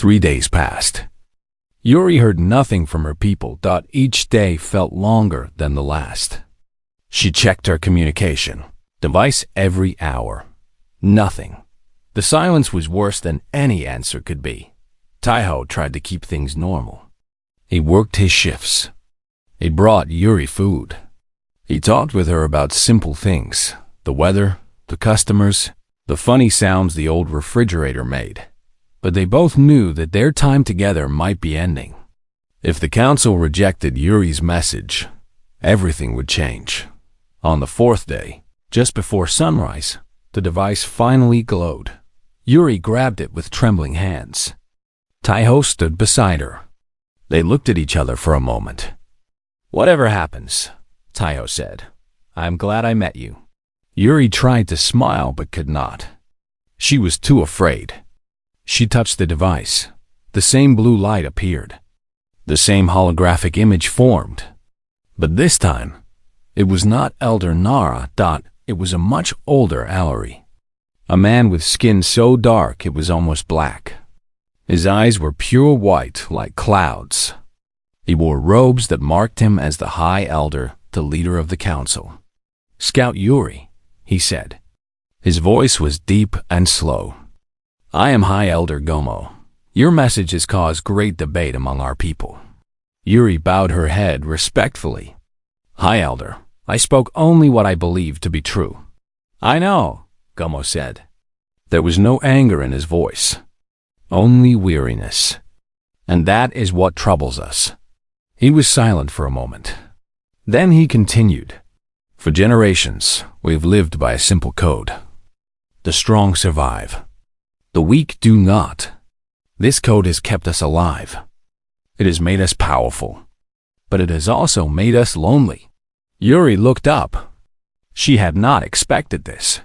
3 days passed. Yuri heard nothing from her people. Each day felt longer than the last. She checked her communication device every hour. Nothing. The silence was worse than any answer could be. Taiho tried to keep things normal. He worked his shifts. He brought Yuri food. He talked with her about simple things, the weather, the customers, the funny sounds the old refrigerator made. But they both knew that their time together might be ending. If the council rejected Yuri's message, everything would change. On the 4th day, just before sunrise, the device finally glowed. Yuri grabbed it with trembling hands. Taiho stood beside her. They looked at each other for a moment. "Whatever happens," Taiho said, "I'm glad I met you." Yuri tried to smile but could not. She was too afraid. She touched the device. The same blue light appeared. The same holographic image formed. But this time, it was not Elder Nara. It was a much older Allery. A man with skin so dark it was almost black. His eyes were pure white like clouds. He wore robes that marked him as the High Elder, the leader of the council. "Scout Yuri," he said. His voice was deep and slow. "I am High Elder Gomo. Your message has caused great debate among our people." Yuri bowed her head respectfully. "High Elder, I spoke only what I believed to be true." "I know," Gomo said. There was no anger in his voice, only weariness. "And that is what troubles us." He was silent for a moment. Then he continued. "For generations, we've lived by a simple code. The strong survive. The weak do not. This code has kept us alive. It has made us powerful. But it has also made us lonely." Yuri looked up. She had not expected this.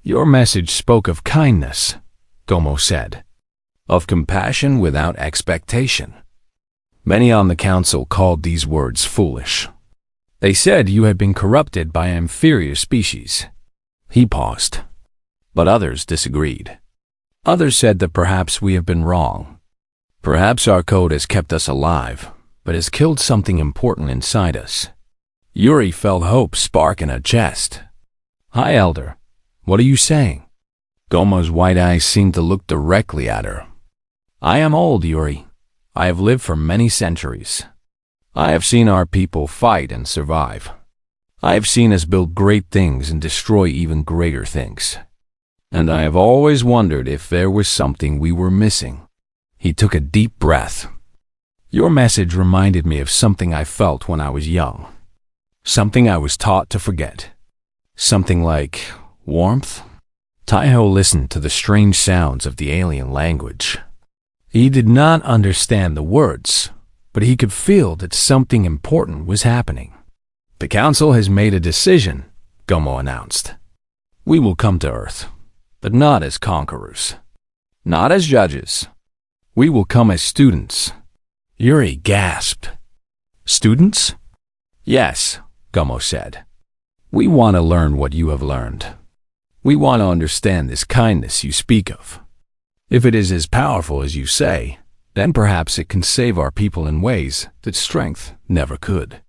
"Your message spoke of kindness," Gomo said. "Of compassion without expectation." Many on the council called these words foolish. They said you had been corrupted by an inferior species. He paused. But others disagreed. Others said that perhaps we have been wrong. Perhaps our code has kept us alive, but has killed something important inside us. Yuri felt hope spark in her chest. "High Elder, what are you saying?" Gomo's white eyes seemed to look directly at her. "I am old, Yuri. I have lived for many centuries. I have seen our people fight and survive. I have seen us build great things and destroy even greater things. And I have always wondered if there was something we were missing." He took a deep breath. "Your message reminded me of something I felt when I was young. Something I was taught to forget. Something like warmth." Taiho listened to the strange sounds of the alien language. He did not understand the words, but he could feel that something important was happening. "The council has made a decision," Gomo announced. "We will come to Earth, but not as conquerors. Not as judges. We will come as students." Yuri gasped. "Students?" "Yes," Gomo said. "We want to learn what you have learned. We want to understand this kindness you speak of. If it is as powerful as you say, then perhaps it can save our people in ways that strength never could."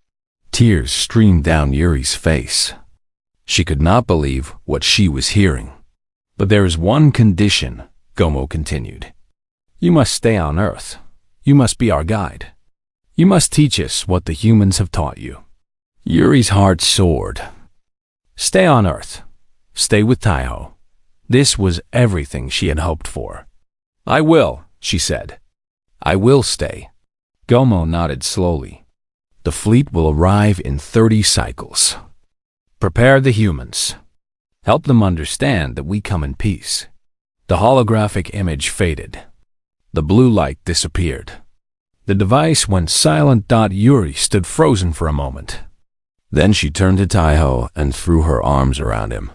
Tears streamed down Yuri's face. She could not believe what she was hearing. "But there is one condition," Gomo continued. "You must stay on Earth. You must be our guide. You must teach us what the humans have taught you." Yuri's heart soared. Stay on Earth. Stay with Taiho. This was everything she had hoped for. "I will," she said. "I will stay." Gomo nodded slowly. "The fleet will arrive in 30 cycles. Prepare the humans. Help them understand that we come in peace." The holographic image faded. The blue light disappeared. The device went silent. Yuri stood frozen for a moment. Then she turned to Taiho and threw her arms around him.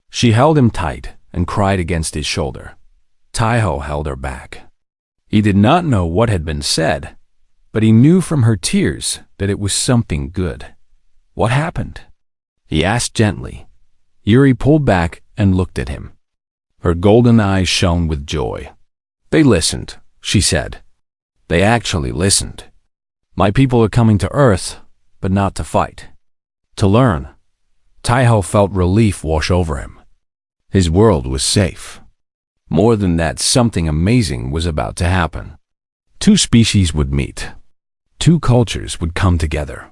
She held him tight and cried against his shoulder. Taiho held her back. He did not know what had been said, but he knew from her tears that it was something good. "What happened?" he asked gently. Yuri pulled back and looked at him. Her golden eyes shone with joy. They listened, she said. They actually listened. My people are coming to Earth, but not to fight. To learn. Taiho felt relief wash over him. His world was safe. More than that, something amazing was about to happen. Two species would meet. Two cultures would come together.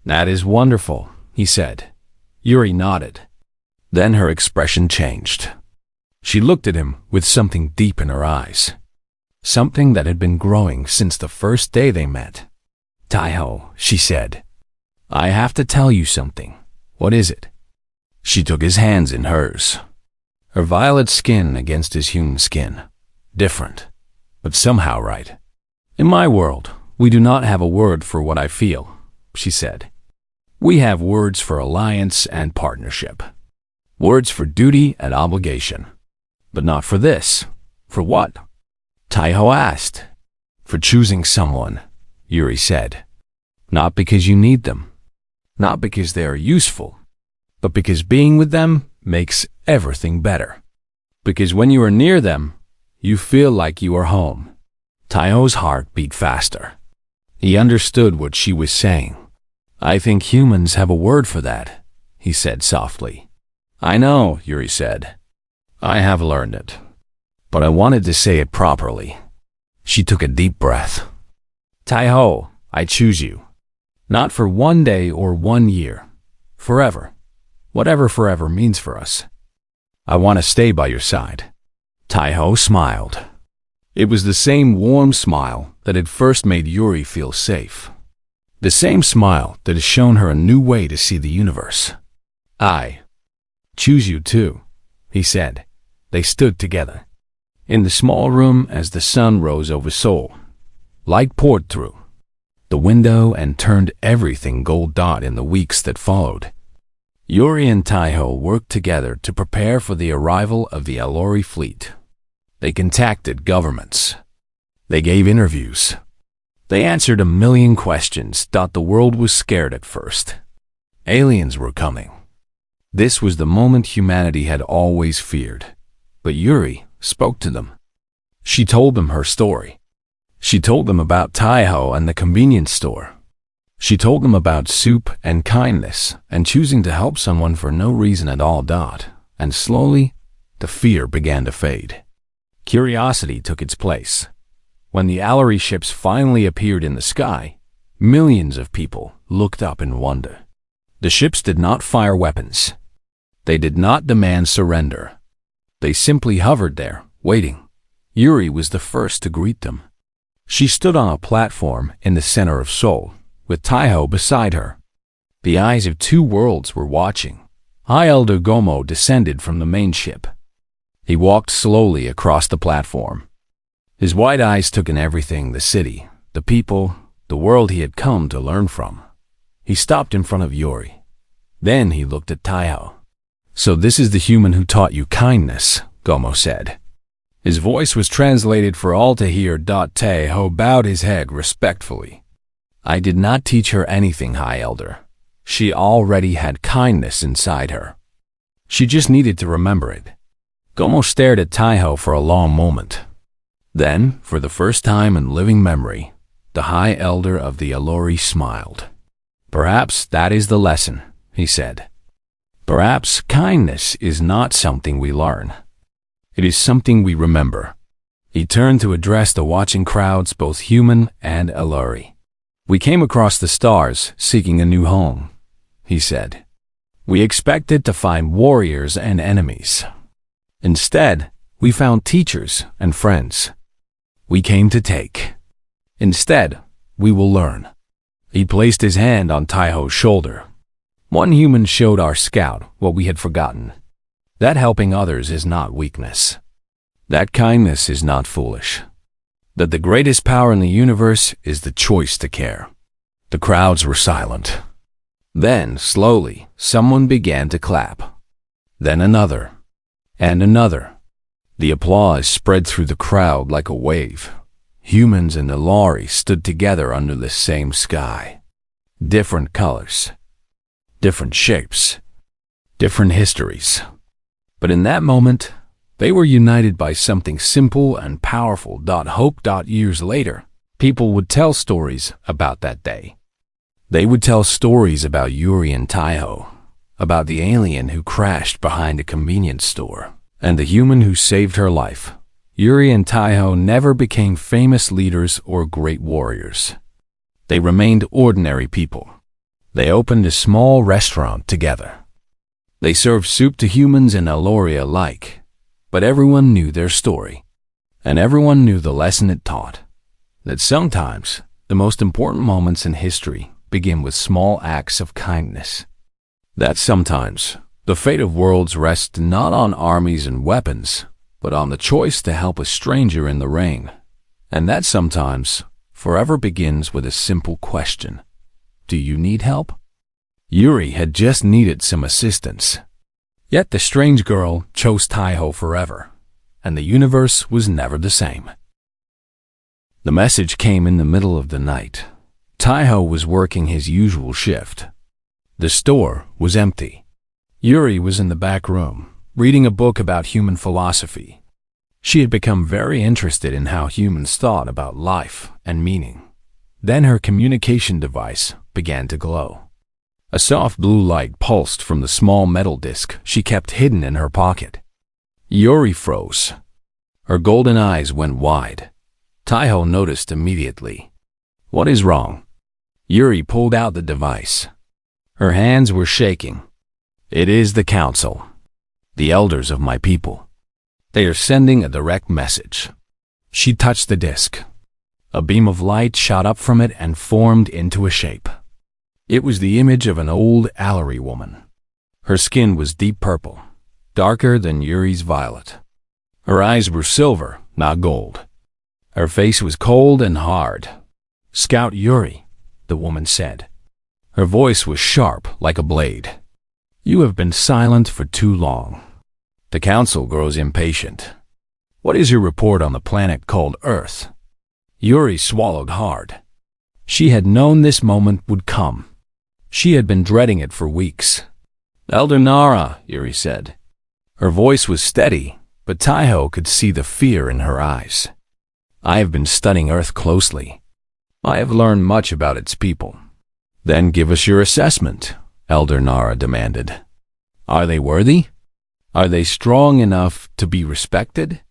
That is wonderful, he said. Yuri nodded. Then her expression changed. She looked at him with something deep in her eyes. Something that had been growing since the first day they met. Taiho, she said, I have to tell you something. What is it? She took his hands in hers. Her violet skin against his human skin. Different, but somehow right. In my world, we do not have a word for what I feel, she said. We have words for alliance and partnership. Words for duty and obligation. But not for this. For what? Taiho asked. For choosing someone, Yuri said. Not because you need them. Not because they are useful. But because being with them makes everything better. Because when you are near them, you feel like you are home. Taiho's heart beat faster. He understood what she was saying. I think humans have a word for that, he said softly. I know, Yuri said. I have learned it. But I wanted to say it properly. She took a deep breath. Taiho, I choose you. Not for 1 day or 1 year. Forever. Whatever forever means for us. I want to stay by your side. Taiho smiled. It was the same warm smile that had first made Yuri feel safe. The same smile that has shown her a new way to see the universe. I choose you too, he said. They stood together. In the small room as the sun rose over Seoul. Light poured through the window and turned everything gold dot in the weeks that followed. Yuri and Taiho worked together to prepare for the arrival of the Alori fleet. They contacted governments. They gave interviews. They answered a million questions. The world was scared at first. Aliens were coming. This was the moment humanity had always feared. But Yuri spoke to them. She told them her story. She told them about Taiho and the convenience store. She told them about soup and kindness and choosing to help someone for no reason at all. And slowly, the fear began to fade. Curiosity took its place. When the Alori ships finally appeared in the sky, millions of people looked up in wonder. The ships did not fire weapons. They did not demand surrender. They simply hovered there, waiting. Yuri was the first to greet them. She stood on a platform in the center of Seoul, with Taiho beside her. The eyes of two worlds were watching. High Elder Gomo descended from the main ship. He walked slowly across the platform. His wide eyes took in everything, the city, the people, the world he had come to learn from. He stopped in front of Yuri. Then he looked at Taiho. So this is the human who taught you kindness, Gomo said. His voice was translated for all to hear. Taiho bowed his head respectfully. I did not teach her anything, High Elder. She already had kindness inside her. She just needed to remember it. Gomo stared at Taiho for a long moment. Then, for the first time in living memory, the High Elder of the Alori smiled. Perhaps that is the lesson, he said. Perhaps kindness is not something we learn. It is something we remember. He turned to address the watching crowds, both human and Alori. We came across the stars seeking a new home, he said. We expected to find warriors and enemies. Instead, we found teachers and friends. We came to take. Instead, we will learn. He placed his hand on Taiho's shoulder. One human showed our scout what we had forgotten. That helping others is not weakness. That kindness is not foolish. That the greatest power in the universe is the choice to care. The crowds were silent. Then, slowly, someone began to clap. Then another. And another. The applause spread through the crowd like a wave. Humans and Alori stood together under the same sky. Different colors. Different shapes. Different histories. But in that moment, They were united by something simple and powerful. Hope. Years later, people would tell stories about that day. They would tell stories about Yuri and Taiho, about the alien who crashed behind a convenience store, and the human who saved her life. Yuri and Taiho never became famous leaders or great warriors. They remained ordinary people. They opened a small restaurant together. They served soup to humans and Aloria alike, but everyone knew their story, and everyone knew the lesson it taught, that sometimes the most important moments in history begin with small acts of kindness. That sometimes the fate of worlds rests not on armies and weapons, but on the choice to help a stranger in the rain, and that sometimes forever begins with a simple question: do you need help? Yuri had just needed some assistance. Yet the strange girl chose Taiho forever, and the universe was never the same. The message came in the middle of the night. Taiho was working his usual shift. The store was empty. Yuri was in the back room, reading a book about human philosophy. She had become very interested in how humans thought about life and meaning. Then her communication device began to glow. A soft blue light pulsed from the small metal disc she kept hidden in her pocket. Yuri froze. Her golden eyes went wide. Taiho noticed immediately. "What is wrong?" Yuri pulled out the device. Her hands were shaking. "It is the council, the elders of my people. They are sending a direct message." She touched the disc. A beam of light shot up from it and formed into a shape. It was the image of an old Allery woman. Her skin was deep purple, darker than Yuri's violet. Her eyes were silver, not gold. Her face was cold and hard. "Scout Yuri," the woman said. Her voice was sharp like a blade. "You have been silent for too long. The council grows impatient. What is your report on the planet called Earth?" Yuri swallowed hard. She had known this moment would come. She had been dreading it for weeks. "Elder Nara," Yuri said. Her voice was steady, but Taiho could see the fear in her eyes. "I have been studying Earth closely. I have learned much about its people." "Then give us your assessment," Elder Nara demanded. "Are they worthy? Are they strong enough to be respected?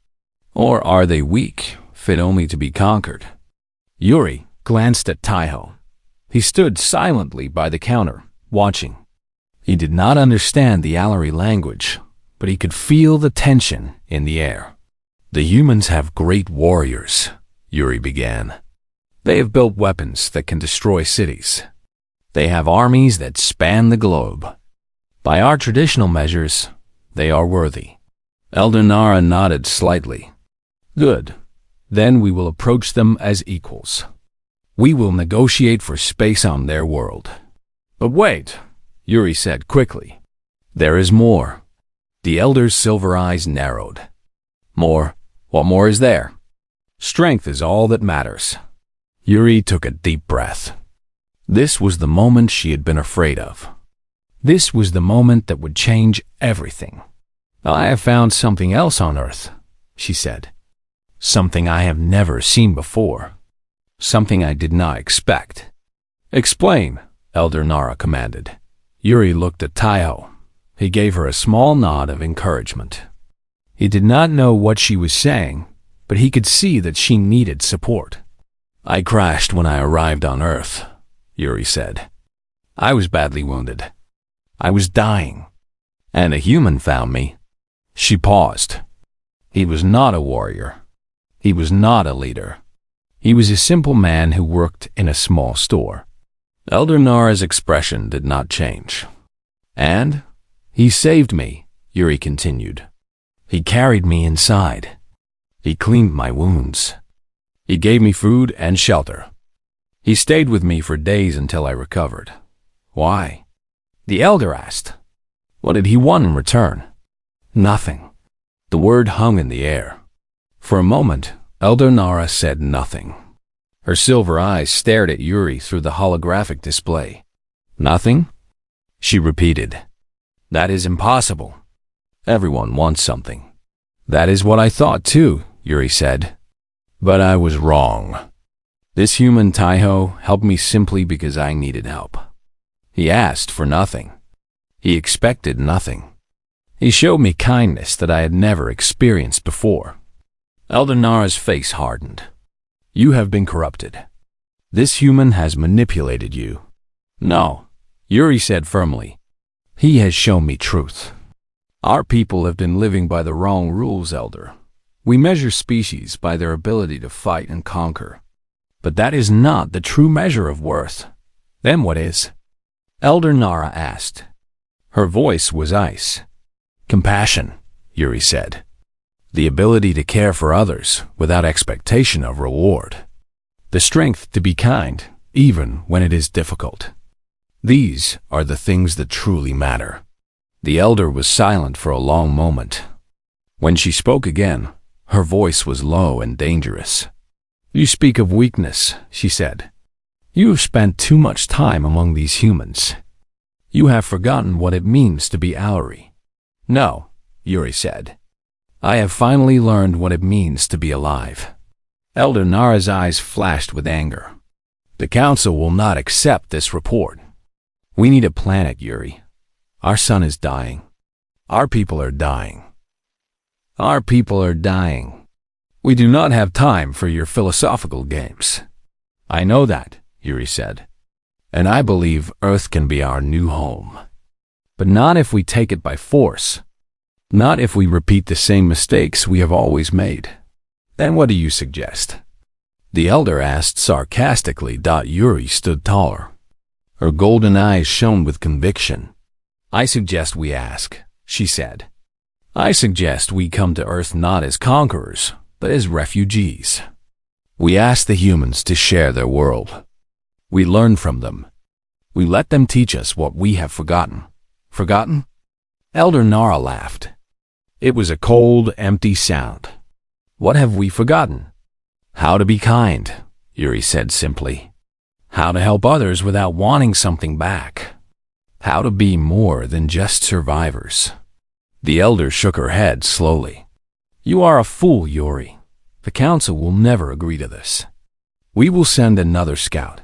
Or are they weak, fit only to be conquered?" Yuri glanced at Taiho. He stood silently by the counter, watching. He did not understand the Allery language, but he could feel the tension in the air. "The humans have great warriors," Yuri began. "They have built weapons that can destroy cities. They have armies that span the globe. By our traditional measures, they are worthy." Elder Nara nodded slightly. "Good. Then we will approach them as equals. We will negotiate for space on their world." "But wait," Yuri said quickly. "There is more." The elder's silver eyes narrowed. "More? What more is there?" "Strength is all that matters." Yuri took a deep breath. This was the moment she had been afraid of. This was the moment that would change everything. "I have found something else on Earth," she said. "Something I have never seen before. Something I did not expect." "Explain," Elder Nara commanded. Yuri looked at Taiho. He gave her a small nod of encouragement. He did not know what she was saying, but he could see that she needed support. "I crashed when I arrived on Earth," Yuri said. "I was badly wounded. I was dying. And a human found me." She paused. He was not a warrior. He was not a leader. He was a simple man who worked in a small store. Elder Nara's expression did not change. "And he saved me," Yuri continued. "He carried me inside. He cleaned my wounds. He gave me food and shelter. He stayed with me for days until I recovered." "Why?" the elder asked. "What did he want in return?" "Nothing." The word hung in the air. For a moment, Elder Nara said nothing. Her silver eyes stared at Yuri through the holographic display. "Nothing?" she repeated. "That is impossible. Everyone wants something. That is what I thought too, Yuri said. But I was wrong. This human Taiho helped me simply because I needed help. He asked for nothing. He expected nothing. He showed me kindness that I had never experienced before. Elder Nara's face hardened. You have been corrupted. This human has manipulated you. No, Yuri said firmly. He has shown me truth. Our people have been living by the wrong rules, Elder. We measure species by their ability to fight and conquer. But that is not the true measure of worth. Then what is? Elder Nara asked. Her voice was ice. Compassion, Yuri said. The ability to care for others without expectation of reward. The strength to be kind, even when it is difficult. These are the things that truly matter. The elder was silent for a long moment. When she spoke again, her voice was low and dangerous. You speak of weakness, she said. You have spent too much time among these humans. You have forgotten what it means to be Auri. No, Yuri said. I have finally learned what it means to be alive. Elder Nara's eyes flashed with anger. The council will not accept this report. We need a planet, Yuri. Our sun is dying. Our people are dying. Our people are dying. We do not have time for your philosophical games. I know that, Yuri said. And I believe Earth can be our new home. But not if we take it by force. Not if we repeat the same mistakes we have always made. Then what do you suggest? The elder asked sarcastically. Yuri stood taller. Her golden eyes shone with conviction. I suggest we ask, she said. I suggest we come to Earth not as conquerors, but as refugees. We ask the humans to share their world. We learn from them. We let them teach us what we have forgotten. Forgotten? Elder Nara laughed. It was a cold, empty sound. What have we forgotten? How to be kind, Yuri said simply. How to help others without wanting something back. How to be more than just survivors. The elder shook her head slowly. You are a fool, Yuri. The council will never agree to this. We will send another scout.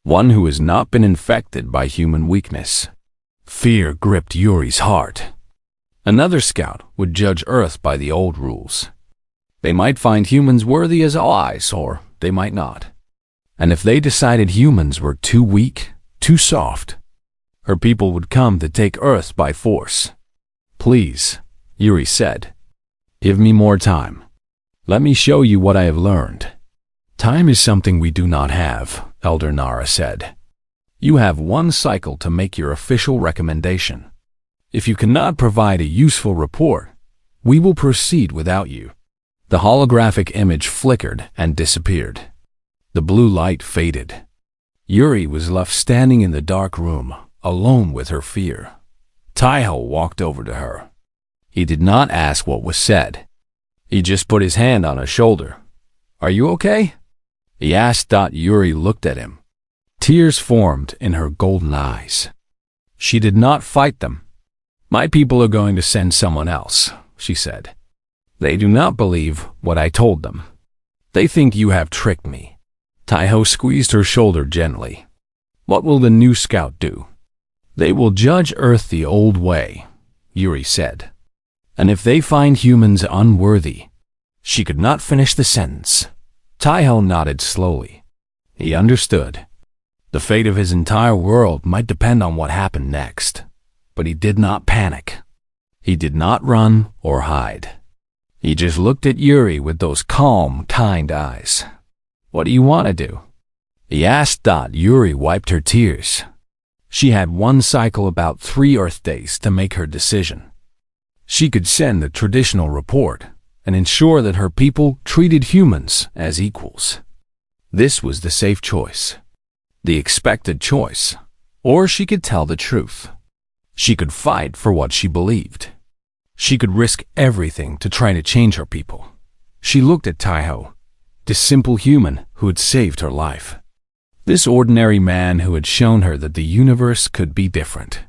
One who has not been infected by human weakness. Fear gripped Yuri's heart. Another scout would judge Earth by the old rules. They might find humans worthy as allies, or they might not. And if they decided humans were too weak, too soft, her people would come to take Earth by force. Please, Yuri said. Give me more time. Let me show you what I have learned. Time is something we do not have, Elder Nara said. You have one cycle to make your official recommendation. If you cannot provide a useful report, we will proceed without you. The holographic image flickered and disappeared. The blue light faded. Yuri was left standing in the dark room, alone with her fear. Taiho walked over to her. He did not ask what was said. He just put his hand on her shoulder. Are you okay? He asked. Yuri looked at him. Tears formed in her golden eyes. She did not fight them. My people are going to send someone else, she said. They do not believe what I told them. They think you have tricked me. Taiho squeezed her shoulder gently. What will the new scout do? They will judge Earth the old way, Yuri said. And if they find humans unworthy, she could not finish the sentence. Taiho nodded slowly. He understood. The fate of his entire world might depend on what happened next. But he did not panic. He did not run or hide. He just looked at Yuri with those calm, kind eyes. What do you want to do? He asked. Yuri wiped her tears. She had one cycle, about 3 Earth days, to make her decision. She could send the traditional report and ensure that her people treated humans as equals. This was the safe choice, the expected choice, or she could tell the truth. She could fight for what she believed. She could risk everything to try to change her people. She looked at Taiho, this simple human who had saved her life. This ordinary man who had shown her that the universe could be different.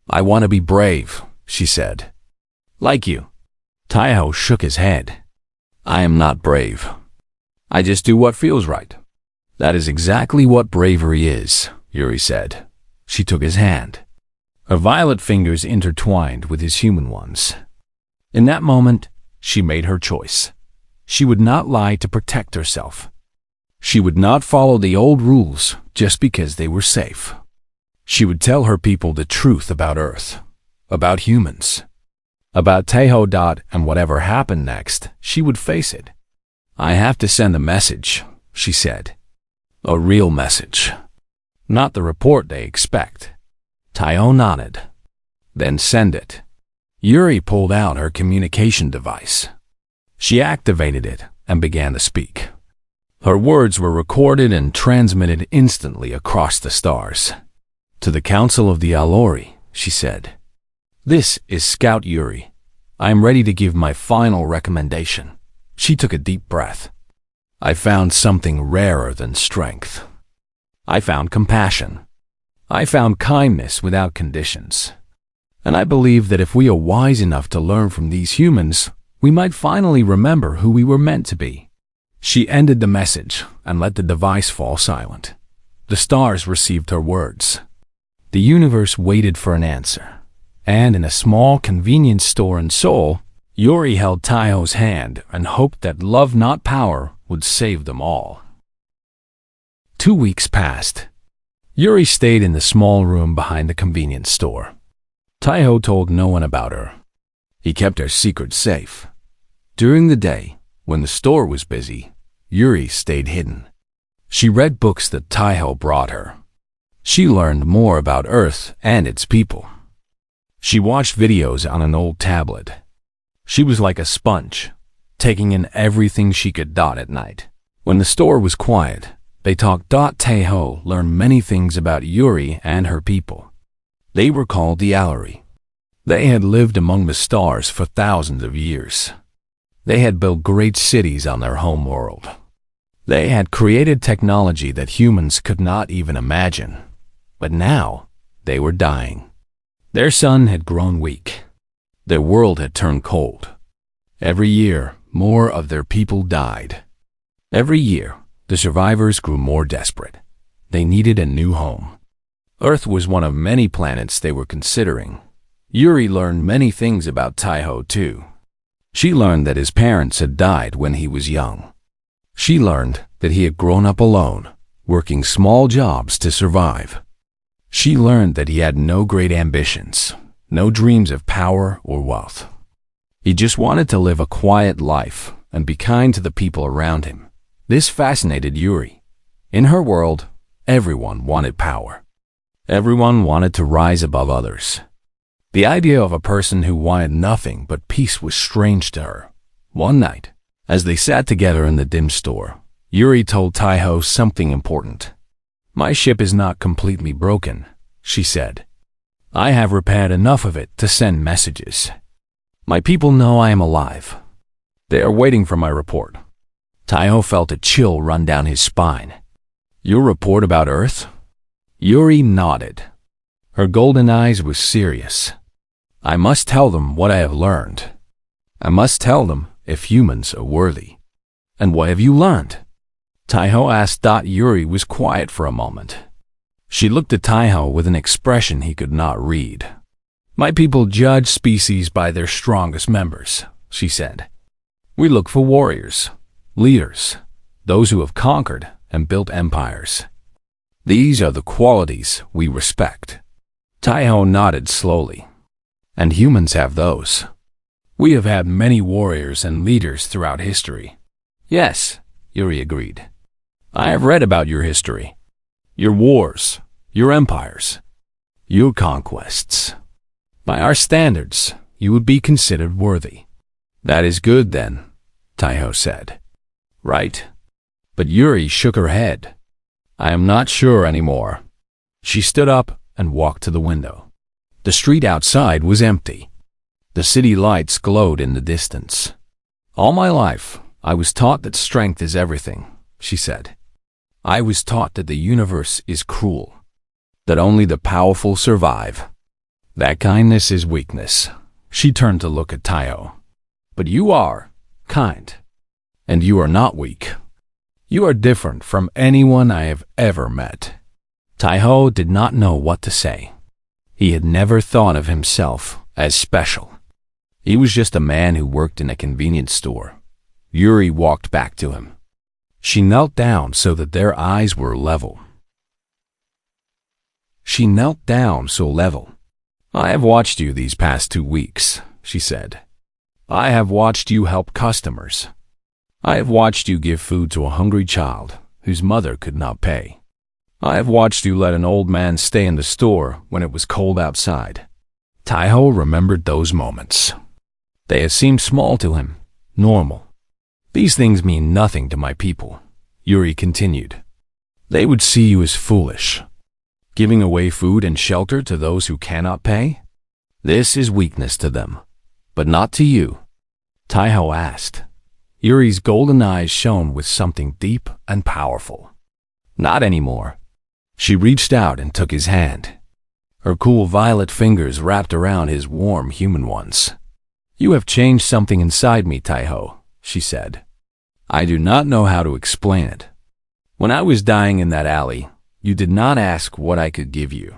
I want to be brave, she said. Like you. Taiho shook his head. I am not brave. I just do what feels right. That is exactly what bravery is, Yuri said. She took his hand. Her violet fingers intertwined with his human ones. In that moment, she made her choice. She would not lie to protect herself. She would not follow the old rules just because they were safe. She would tell her people the truth about Earth, about humans, about Taiho. And whatever happened next, she would face it. I have to send a message, she said. A real message. Not the report they expect. Taiho nodded. Then send it. Yuri pulled out her communication device. She activated it and began to speak. Her words were recorded and transmitted instantly across the stars. To the Council of the Allori, she said. This is Scout Yuri. I am ready to give my final recommendation. She took a deep breath. I found something rarer than strength. I found compassion. I found kindness without conditions. And I believe that if we are wise enough to learn from these humans, we might finally remember who we were meant to be. She ended the message and let the device fall silent. The stars received her words. The universe waited for an answer. And in a small convenience store in Seoul, Yuri held Taiho's hand and hoped that love, not power, would save them all. 2 weeks passed. Yuri stayed in the small room behind the convenience store. Taiho told no one about her. He kept her secret safe. During the day, when the store was busy, Yuri stayed hidden. She read books that Taiho brought her. She learned more about Earth and its people. She watched videos on an old tablet. She was like a sponge, taking in everything she could. At night, when the store was quiet, they talked. Taiho learned many things about Yuri and her people. They were called the Allori. They had lived among the stars for thousands of years. They had built great cities on their home world. They had created technology that humans could not even imagine. But now, they were dying. Their sun had grown weak. Their world had turned cold. Every year, more of their people died. Every year, the survivors grew more desperate. They needed a new home. Earth was one of many planets they were considering. Yuri learned many things about Taiho too. She learned that his parents had died when he was young. She learned that he had grown up alone, working small jobs to survive. She learned that he had no great ambitions, no dreams of power or wealth. He just wanted to live a quiet life and be kind to the people around him. This fascinated Yuri. In her world, everyone wanted power. Everyone wanted to rise above others. The idea of a person who wanted nothing but peace was strange to her. One night, as they sat together in the dim store, Yuri told Taiho something important. My ship is not completely broken, she said. I have repaired enough of it to send messages. My people know I am alive. They are waiting for my report. Taiho felt a chill run down his spine. Your report about Earth? Yuri nodded. Her golden eyes were serious. I must tell them what I have learned. I must tell them if humans are worthy. And what have you learned? Taiho asked. Yuri was quiet for a moment. She looked at Taiho with an expression he could not read. My people judge species by their strongest members, she said. We look for warriors, leaders, those who have conquered and built empires. These are the qualities we respect. Taiho nodded slowly. And humans have those. We have had many warriors and leaders throughout history. Yes, Yuri agreed. I have read about your history, your wars, your empires, your conquests. By our standards, you would be considered worthy. That is good then, Taiho said. Right? But Yuri shook her head. I am not sure anymore. She stood up and walked to the window. The street outside was empty. The city lights glowed in the distance. All my life, I was taught that strength is everything, she said. I was taught that the universe is cruel, that only the powerful survive. That kindness is weakness. She turned to look at Taiho. But you are kind. And you are not weak. You are different from anyone I have ever met. Taiho did not know what to say. He had never thought of himself as special. He was just a man who worked in a convenience store. Yuri walked back to him. She knelt down so that their eyes were level. I have watched you these past 2 weeks, she said. I have watched you help customers. I have watched you give food to a hungry child whose mother could not pay. I have watched you let an old man stay in the store when it was cold outside. Taiho remembered those moments. They had seemed small to him, normal. These things mean nothing to my people, Yuri continued. They would see you as foolish. Giving away food and shelter to those who cannot pay? This is weakness to them, but not to you. Taiho asked. Yuri's golden eyes shone with something deep and powerful. Not anymore. She reached out and took his hand. Her cool violet fingers wrapped around his warm human ones. You have changed something inside me, Taiho, she said. I do not know how to explain it. When I was dying in that alley, you did not ask what I could give you.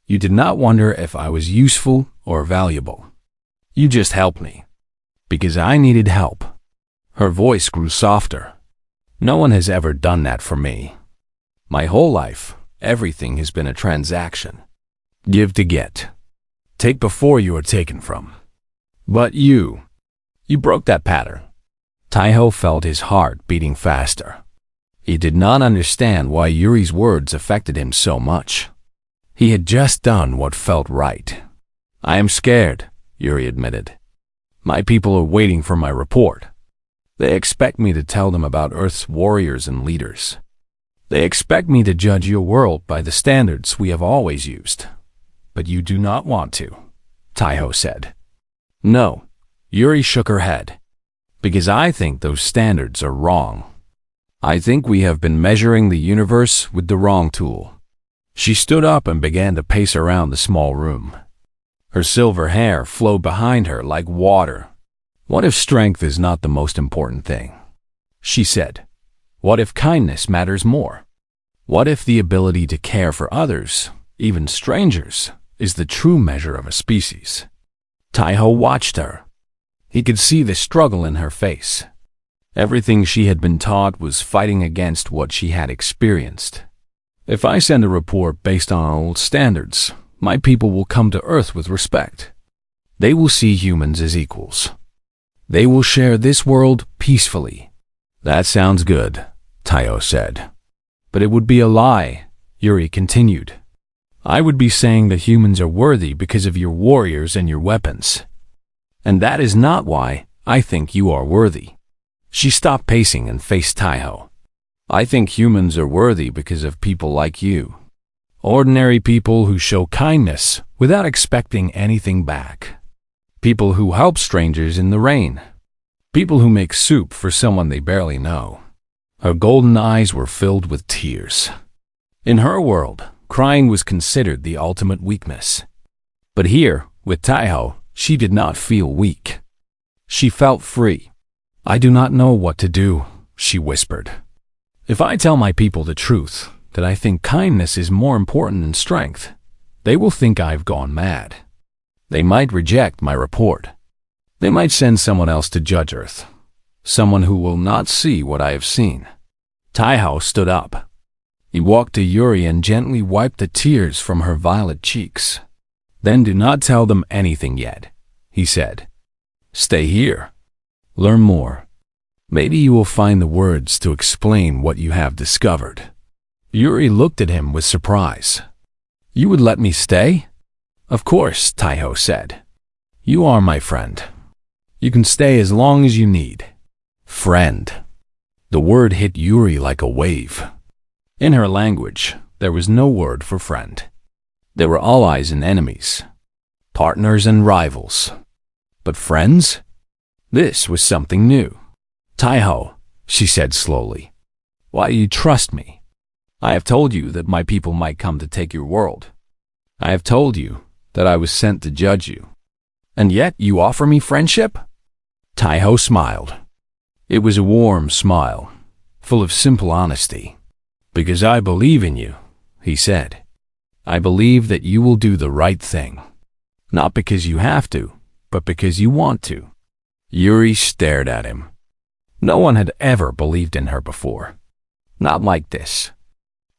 You did not wonder if I was useful or valuable. You just helped me. Because I needed help. Her voice grew softer. No one has ever done that for me. My whole life, everything has been a transaction. Give to get. Take before you are taken from. But you broke that pattern. Taiho felt his heart beating faster. He did not understand why Yuri's words affected him so much. He had just done what felt right. I am scared, Yuri admitted. My people are waiting for my report. They expect me to tell them about Earth's warriors and leaders. They expect me to judge your world by the standards we have always used. But you do not want to, Taiho said. No, Yuri shook her head. Because I think those standards are wrong. I think we have been measuring the universe with the wrong tool. She stood up and began to pace around the small room. Her silver hair flowed behind her like water. What if strength is not the most important thing? She said. What if kindness matters more? What if the ability to care for others, even strangers, is the true measure of a species? Taiho watched her. He could see the struggle in her face. Everything she had been taught was fighting against what she had experienced. If I send a report based on old standards, my people will come to Earth with respect. They will see humans as equals. They will share this world peacefully. That sounds good, Taiho said. But it would be a lie, Yuri continued. I would be saying that humans are worthy because of your warriors and your weapons. And that is not why I think you are worthy. She stopped pacing and faced Taiho. I think humans are worthy because of people like you. Ordinary people who show kindness without expecting anything back. People who help strangers in the rain. People who make soup for someone they barely know. Her golden eyes were filled with tears. In her world, crying was considered the ultimate weakness. But here, with Taiho, she did not feel weak. She felt free. I do not know what to do, she whispered. If I tell my people the truth, that I think kindness is more important than strength, they will think I've gone mad. They might reject my report. They might send someone else to judge Earth. Someone who will not see what I have seen. Taiho stood up. He walked to Yuri and gently wiped the tears from her violet cheeks. Then do not tell them anything yet, he said. Stay here. Learn more. Maybe you will find the words to explain what you have discovered. Yuri looked at him with surprise. You would let me stay? Of course, Taiho said. You are my friend. You can stay as long as you need. Friend. The word hit Yuri like a wave. In her language, there was no word for friend. They were allies and enemies, partners and rivals. But friends? This was something new. Taiho, she said slowly, why do you trust me? I have told you that my people might come to take your world. I have told you that I was sent to judge you. And yet you offer me friendship? Taiho smiled. It was a warm smile, full of simple honesty. Because I believe in you, he said. I believe that you will do the right thing. Not because you have to, but because you want to. Yuri stared at him. No one had ever believed in her before. Not like this.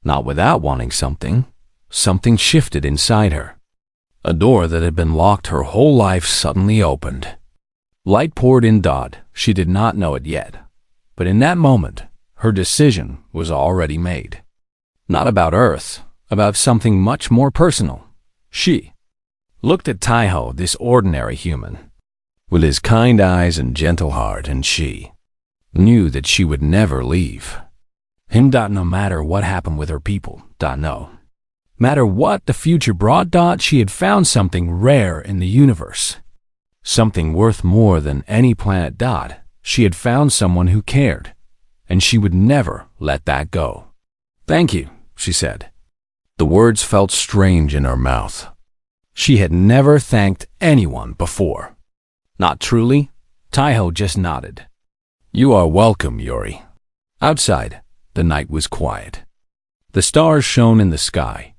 Not without wanting something. Something shifted inside her. A door that had been locked her whole life suddenly opened. Light poured in. She did not know it yet. But in that moment, her decision was already made. Not about Earth, about something much more personal. She looked at Taiho, this ordinary human, with his kind eyes and gentle heart, and she knew that she would never leave him. No matter what happened with her people. No matter what the future brought. She had found something rare in the universe. Something worth more than any planet. She had found someone who cared, and she would never let that go. Thank you, she said. The words felt strange in her mouth. She had never thanked anyone before. Not truly? Taiho just nodded. You are welcome, Yuri. Outside, the night was quiet. The stars shone in the sky.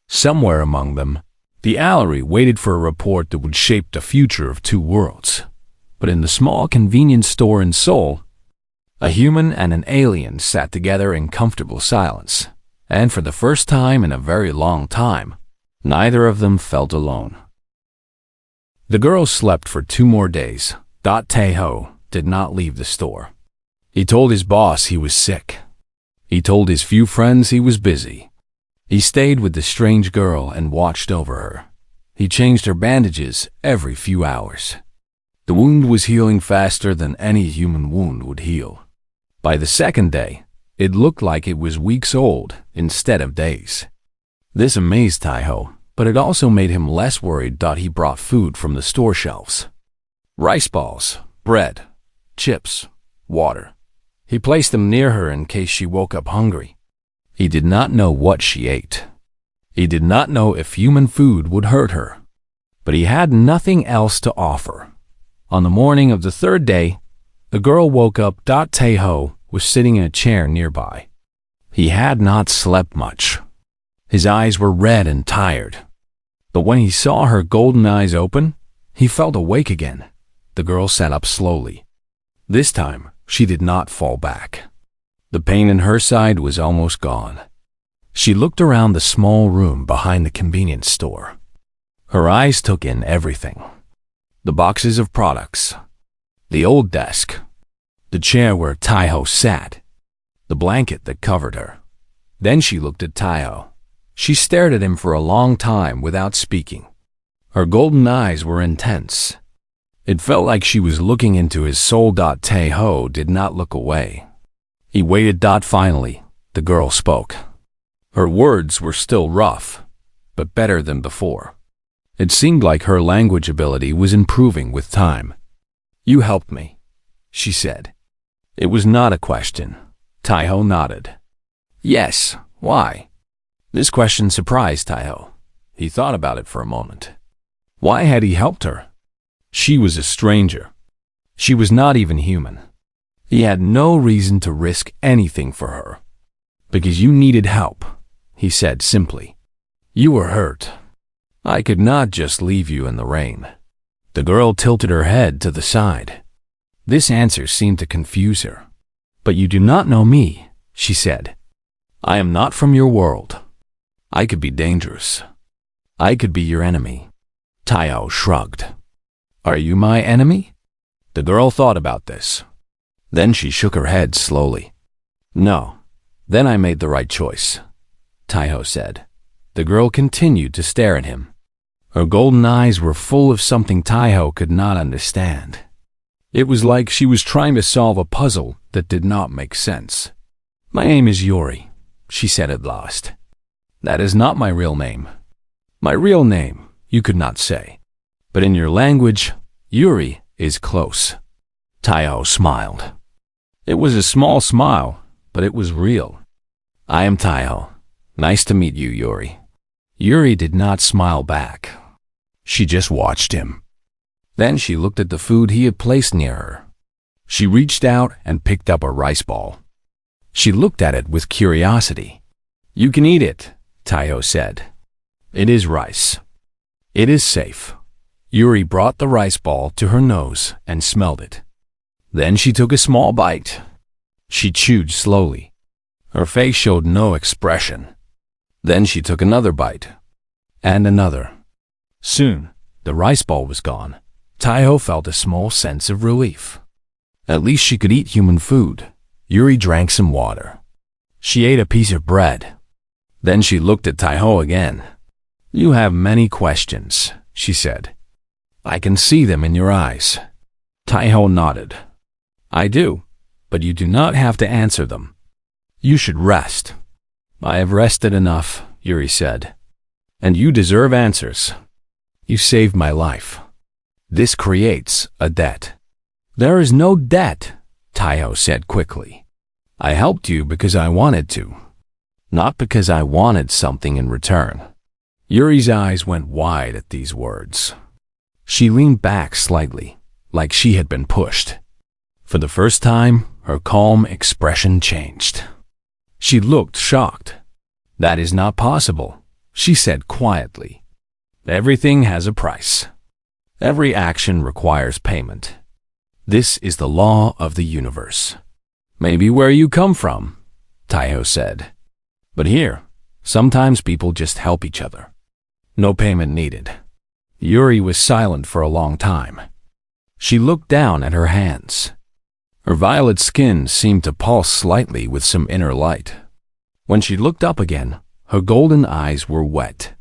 Somewhere among them, the Allery waited for a report that would shape the future of two worlds. But in the small convenience store in Seoul, a human and an alien sat together in comfortable silence. And for the first time in a very long time, neither of them felt alone. The girl slept for 2 more days. Taiho did not leave the store. He told his boss he was sick. He told his few friends he was busy. He stayed with the strange girl and watched over her. He changed her bandages every few hours. The wound was healing faster than any human wound would heal. By the second day, it looked like it was weeks old instead of days. This amazed Taiho, but it also made him less worried. He brought food from the store shelves. Rice balls, bread, chips, water. He placed them near her in case she woke up hungry. He did not know what she ate. He did not know if human food would hurt her. But he had nothing else to offer. On the morning of the 3rd day, the girl woke up. Taiho was sitting in a chair nearby. He had not slept much. His eyes were red and tired. But when he saw her golden eyes open, he felt awake again. The girl sat up slowly. This time, she did not fall back. The pain in her side was almost gone. She looked around the small room behind the convenience store. Her eyes took in everything. The boxes of products, the old desk, the chair where Taiho sat, the blanket that covered her. Then she looked at Taiho. She stared at him for a long time without speaking. Her golden eyes were intense. It felt like she was looking into his soul. Taiho did not look away. He waited. Finally, the girl spoke. Her words were still rough, but better than before. It seemed like her language ability was improving with time. You helped me, she said. It was not a question. Taiho nodded. Yes, why? This question surprised Taiho. He thought about it for a moment. Why had he helped her? She was a stranger. She was not even human. He had no reason to risk anything for her. Because you needed help, he said simply. You were hurt. I could not just leave you in the rain. The girl tilted her head to the side. This answer seemed to confuse her. But you do not know me, she said. I am not from your world. I could be dangerous. I could be your enemy. Taiho shrugged. Are you my enemy? The girl thought about this. Then she shook her head slowly. No. Then I made the right choice, Taiho said. The girl continued to stare at him. Her golden eyes were full of something Taiho could not understand. It was like she was trying to solve a puzzle that did not make sense. My name is Yuri, she said at last. That is not my real name. My real name, you could not say. But in your language, Yuri is close. Taiho smiled. It was a small smile, but it was real. I am Taiho. Nice to meet you, Yuri. Yuri did not smile back. She just watched him. Then she looked at the food he had placed near her. She reached out and picked up a rice ball. She looked at it with curiosity. "You can eat it," Taiho said. "It is rice. It is safe." Yuri brought the rice ball to her nose and smelled it. Then she took a small bite. She chewed slowly. Her face showed no expression. Then she took another bite. And another. Soon, the rice ball was gone. Taiho felt a small sense of relief. At least she could eat human food. Yuri drank some water. She ate a piece of bread. Then she looked at Taiho again. "You have many questions," she said. "I can see them in your eyes." Taiho nodded. "I do, but you do not have to answer them. You should rest." "I have rested enough," Yuri said. "And you deserve answers. You saved my life. This creates a debt." "There is no debt," Taiho said quickly. "I helped you because I wanted to, not because I wanted something in return." Yuri's eyes went wide at these words. She leaned back slightly, like she had been pushed. For the first time, her calm expression changed. She looked shocked. "That is not possible," she said quietly. "Everything has a price. Every action requires payment. This is the law of the universe." "Maybe where you come from," Taiho said. "But here, sometimes people just help each other. No payment needed." Yuri was silent for a long time. She looked down at her hands. Her violet skin seemed to pulse slightly with some inner light. When she looked up again, her golden eyes were wet.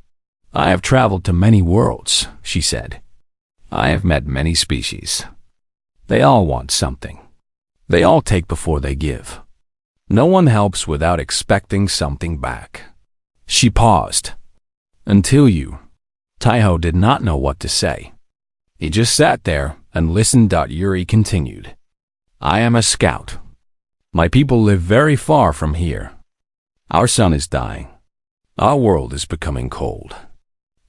"I have traveled to many worlds," she said. "I have met many species. They all want something. They all take before they give. No one helps without expecting something back." She paused. "Until you." Taiho did not know what to say. He just sat there and listened. Yuri continued. "I am a scout. My people live very far from here. Our sun is dying. Our world is becoming cold.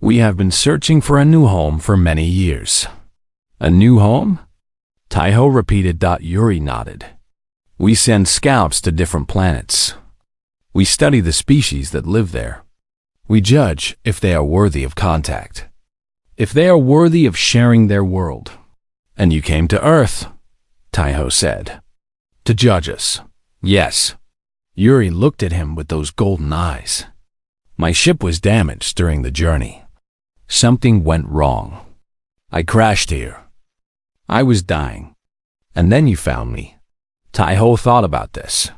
We have been searching for a new home for many years." "A new home?" Taiho repeated. Yuri nodded. "We send scouts to different planets. We study the species that live there. We judge if they are worthy of contact, if they are worthy of sharing their world." "And you came to Earth," Taiho said. "To judge us." "Yes." Yuri looked at him with those golden eyes. "My ship was damaged during the journey. Something went wrong. I crashed here. I was dying. And then you found me." Taiho thought about this.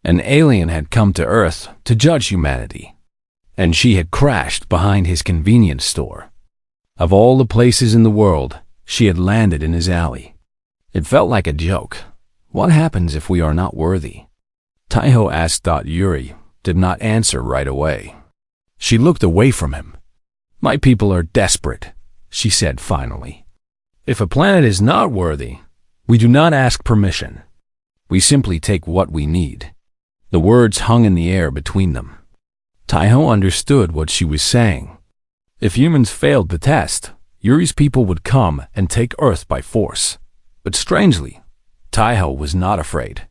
An alien had come to Earth to judge humanity, and she had crashed behind his convenience store. Of all the places in the world, she had landed in his alley. It felt like a joke. What happens if we are not worthy? Taiho asked. Yuri did not answer right away. She looked away from him. "My people are desperate," she said finally. "If a planet is not worthy, we do not ask permission. We simply take what we need." The words hung in the air between them. Taiho understood what she was saying. If humans failed the test, Yuri's people would come and take Earth by force. But strangely, Taiho was not afraid.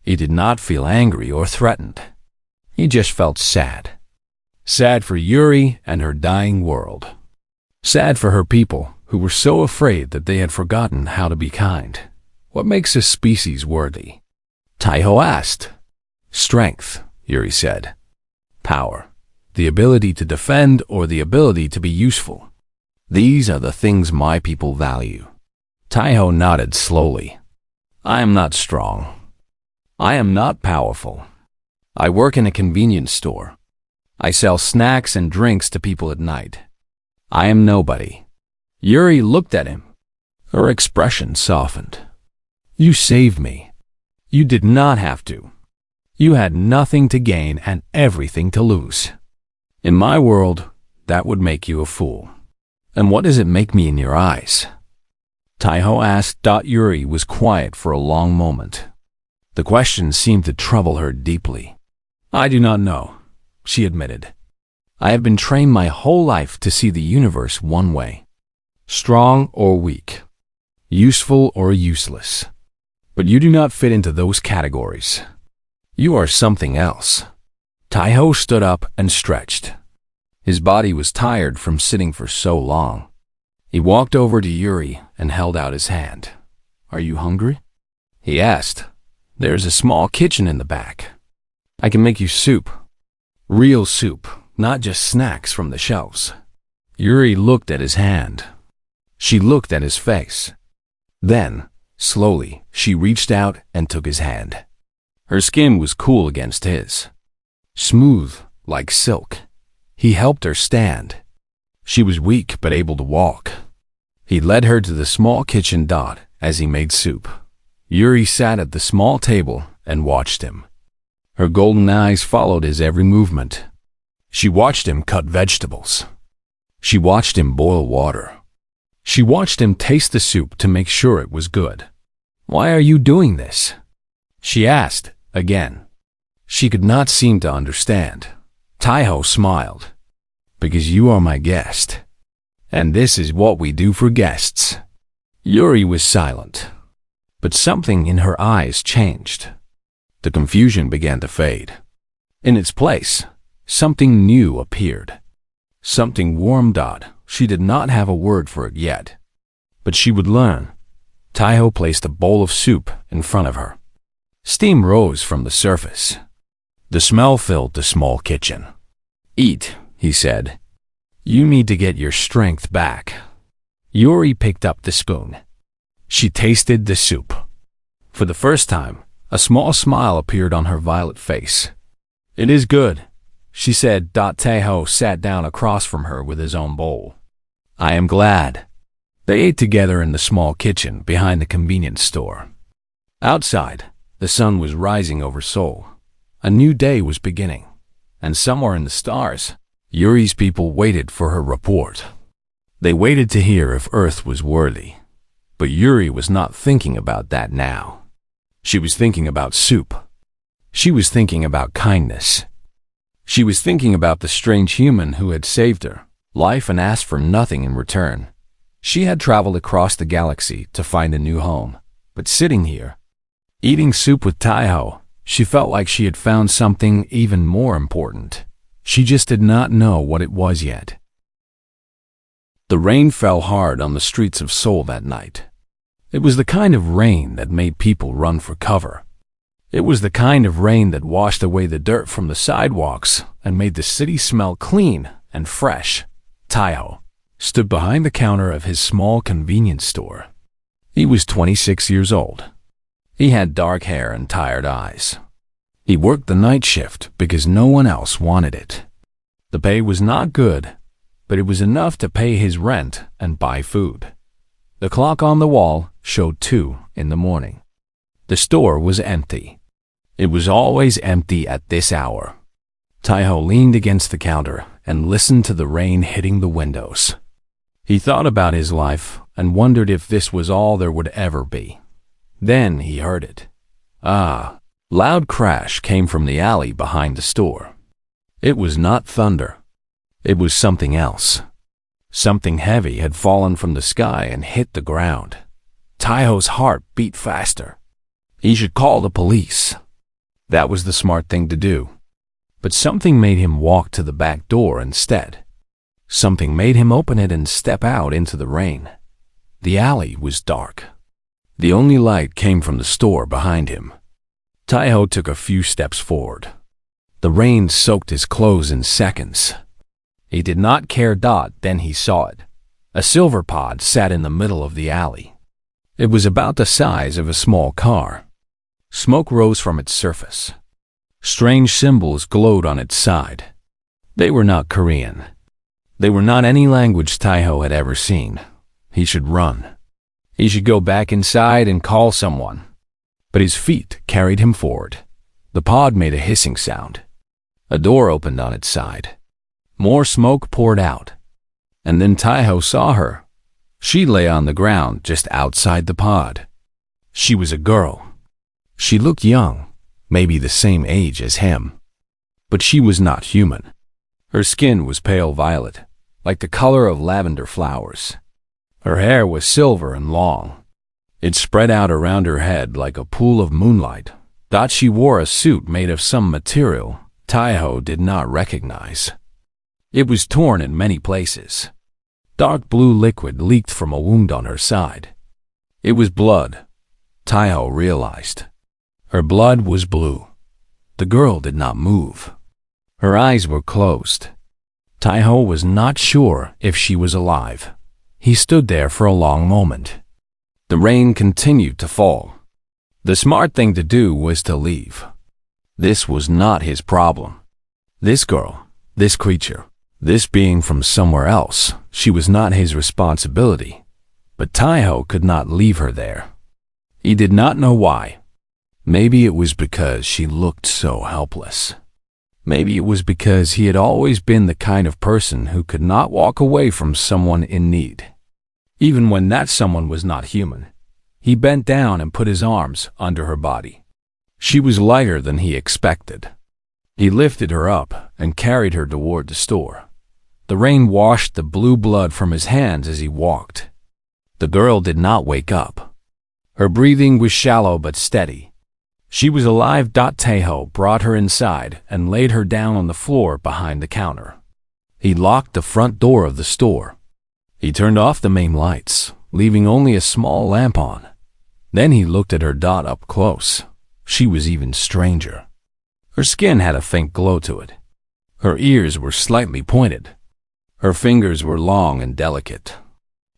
He did not feel angry or threatened. He just felt sad. Sad for Yuri and her dying world. Sad for her people, who were so afraid that they had forgotten how to be kind. "What makes a species worthy?" Taiho asked. "Strength," Yuri said. "Power, the ability to defend or the ability to be useful. These are the things my people value." Taiho nodded slowly. "I am not strong. I am not powerful. I work in a convenience store. I sell snacks and drinks to people at night. I am nobody." Yuri looked at him. Her expression softened. "You saved me. You did not have to. You had nothing to gain and everything to lose. In my world, that would make you a fool. And what does it make me in your eyes?" Taiho asked. Yuri was quiet for a long moment. The question seemed to trouble her deeply. "I do not know," she admitted. "I have been trained my whole life to see the universe one way. Strong or weak. Useful or useless. But you do not fit into those categories. You are something else. Taiho stood up and stretched. His body was tired from sitting for so long. He walked over to Yuri and held out his hand. Are you hungry? He asked. There's a small kitchen in the back. I can make you soup. Real soup, not just snacks from the shelves. Yuri looked at his hand. She looked at his face. Then, slowly, she reached out and took his hand. Her skin was cool against his. Smooth, like silk. He helped her stand. She was weak but able to walk. He led her to the small kitchen as he made soup. Yuri sat at the small table and watched him. Her golden eyes followed his every movement. She watched him cut vegetables. She watched him boil water. She watched him taste the soup to make sure it was good. Why are you doing this? She asked, again. She could not seem to understand. Taiho smiled. Because you are my guest. And this is what we do for guests. Yuri was silent. But something in her eyes changed. The confusion began to fade. In its place, something new appeared. Something warm. She did not have a word for it yet. But she would learn. Taiho placed a bowl of soup in front of her. Steam rose from the surface. The smell filled the small kitchen. Eat, he said. You need to get your strength back. Yuri picked up the spoon. She tasted the soup. For the first time, a small smile appeared on her violet face. It is good, she said. Taiho sat down across from her with his own bowl. I am glad. They ate together in the small kitchen behind the convenience store. Outside, the sun was rising over Seoul. A new day was beginning. And somewhere in the stars, Yuri's people waited for her report. They waited to hear if Earth was worthy. But Yuri was not thinking about that now. She was thinking about soup. She was thinking about kindness. She was thinking about the strange human who had saved her life and asked for nothing in return. She had traveled across the galaxy to find a new home. But sitting here, eating soup with Taiho, she felt like she had found something even more important. She just did not know what it was yet. The rain fell hard on the streets of Seoul that night. It was the kind of rain that made people run for cover. It was the kind of rain that washed away the dirt from the sidewalks and made the city smell clean and fresh. Taiho stood behind the counter of his small convenience store. He was 26 years old. He had dark hair and tired eyes. He worked the night shift because no one else wanted it. The pay was not good, but it was enough to pay his rent and buy food. The clock on the wall showed 2 in the morning. The store was empty. It was always empty at this hour. Taiho leaned against the counter and listened to the rain hitting the windows. He thought about his life and wondered if this was all there would ever be. Then he heard it. Loud crash came from the alley behind the store. It was not thunder. It was something else. Something heavy had fallen from the sky and hit the ground. Taiho's heart beat faster. He should call the police. That was the smart thing to do. But something made him walk to the back door instead. Something made him open it and step out into the rain. The alley was dark. The only light came from the store behind him. Taiho took a few steps forward. The rain soaked his clothes in seconds. He did not care. Then he saw it. A silver pod sat in the middle of the alley. It was about the size of a small car. Smoke rose from its surface. Strange symbols glowed on its side. They were not Korean. They were not any language Taiho had ever seen. He should run. He should go back inside and call someone. But his feet carried him forward. The pod made a hissing sound. A door opened on its side. More smoke poured out. And then Taiho saw her. She lay on the ground just outside the pod. She was a girl. She looked young, maybe the same age as him. But she was not human. Her skin was pale violet, like the color of lavender flowers. Her hair was silver and long. It spread out around her head like a pool of moonlight. She wore a suit made of some material Taiho did not recognize. It was torn in many places. Dark blue liquid leaked from a wound on her side. It was blood, Taiho realized. Her blood was blue. The girl did not move. Her eyes were closed. Taiho was not sure if she was alive. He stood there for a long moment. The rain continued to fall. The smart thing to do was to leave. This was not his problem. This girl, this creature, this being from somewhere else, she was not his responsibility. But Taiho could not leave her there. He did not know why. Maybe it was because she looked so helpless. Maybe it was because he had always been the kind of person who could not walk away from someone in need. Even when that someone was not human, he bent down and put his arms under her body. She was lighter than he expected. He lifted her up and carried her toward the store. The rain washed the blue blood from his hands as he walked. The girl did not wake up. Her breathing was shallow but steady. She was alive. Taiho brought her inside and laid her down on the floor behind the counter. He locked the front door of the store. He turned off the main lights, leaving only a small lamp on. Then he looked at her up close. She was even stranger. Her skin had a faint glow to it. Her ears were slightly pointed. Her fingers were long and delicate.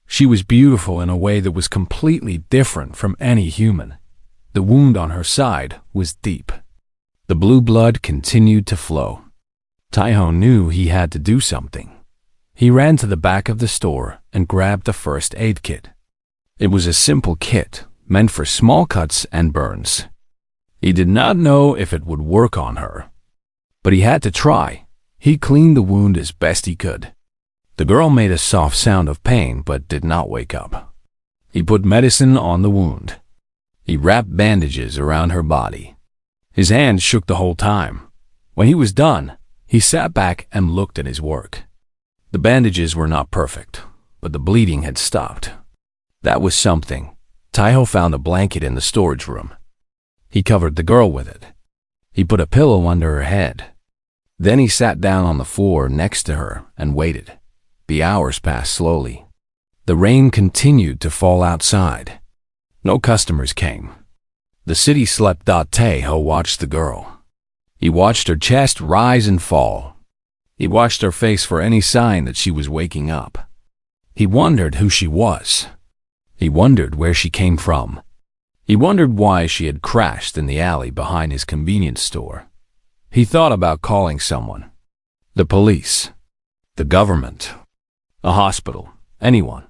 She was beautiful in a way that was completely different from any human. The wound on her side was deep. The blue blood continued to flow. Taiho knew he had to do something. He ran to the back of the store and grabbed the first aid kit. It was a simple kit meant for small cuts and burns. He did not know if it would work on her, but he had to try. He cleaned the wound as best he could. The girl made a soft sound of pain but did not wake up. He put medicine on the wound. He wrapped bandages around her body. His hands shook the whole time. When he was done, he sat back and looked at his work. The bandages were not perfect, but the bleeding had stopped. That was something. Taiho found a blanket in the storage room. He covered the girl with it. He put a pillow under her head. Then he sat down on the floor next to her and waited. The hours passed slowly. The rain continued to fall outside. No customers came. The city slept. Taiho watched the girl. He watched her chest rise and fall. He watched her face for any sign that she was waking up. He wondered who she was. He wondered where she came from. He wondered why she had crashed in the alley behind his convenience store. He thought about calling someone. The police. The government. A hospital. Anyone.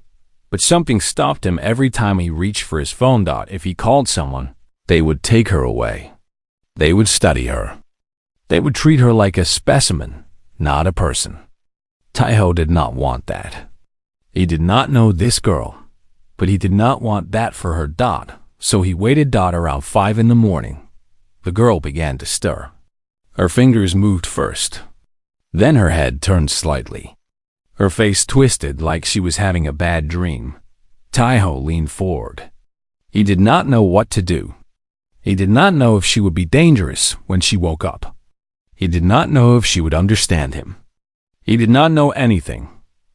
But something stopped him every time he reached for his phone. If he called someone, they would take her away. They would study her. They would treat her like a specimen, not a person. Taiho did not want that. He did not know this girl, but he did not want that for her. So he waited. Around 5 in the morning, the girl began to stir. Her fingers moved first. Then her head turned slightly. Her face twisted like she was having a bad dream. Taiho leaned forward. He did not know what to do. He did not know if she would be dangerous when she woke up. He did not know if she would understand him. He did not know anything,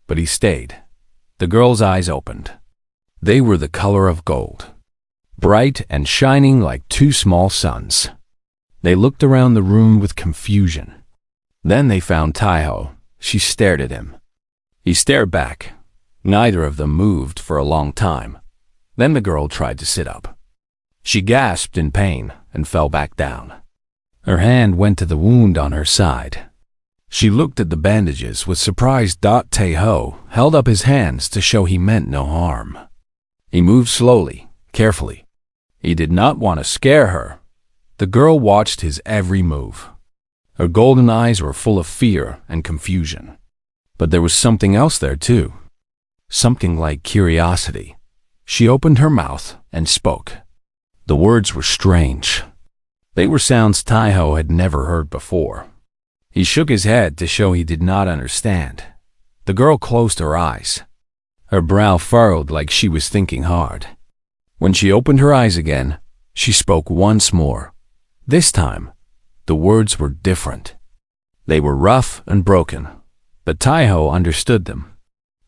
but he stayed. The girl's eyes opened. They were the color of gold, bright and shining like two small suns. They looked around the room with confusion. Then they found Taiho. She stared at him. He stared back. Neither of them moved for a long time. Then the girl tried to sit up. She gasped in pain and fell back down. Her hand went to the wound on her side. She looked at the bandages with surprise. Taiho held up his hands to show he meant no harm. He moved slowly, carefully. He did not want to scare her. The girl watched his every move. Her golden eyes were full of fear and confusion. But there was something else there too. Something like curiosity. She opened her mouth and spoke. The words were strange. They were sounds Taiho had never heard before. He shook his head to show he did not understand. The girl closed her eyes. Her brow furrowed like she was thinking hard. When she opened her eyes again, she spoke once more. This time, the words were different. They were rough and broken, but Taiho understood them.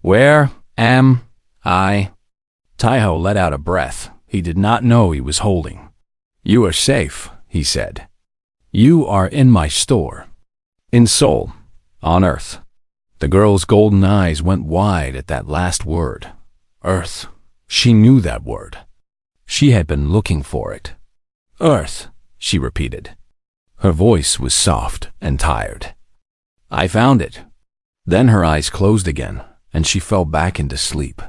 Where am I? Taiho let out a breath he did not know he was holding. You are safe, he said. You are in my store. In Seoul, on Earth. The girl's golden eyes went wide at that last word. Earth. She knew that word. She had been looking for it. Earth, she repeated. Her voice was soft and tired. I found it. Then her eyes closed again, and she fell back into sleep.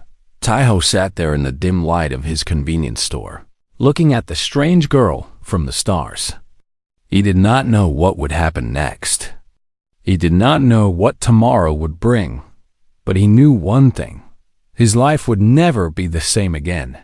Taiho sat there in the dim light of his convenience store, looking at the strange girl from the stars. He did not know what would happen next. He did not know what tomorrow would bring, but he knew one thing. His life would never be the same again.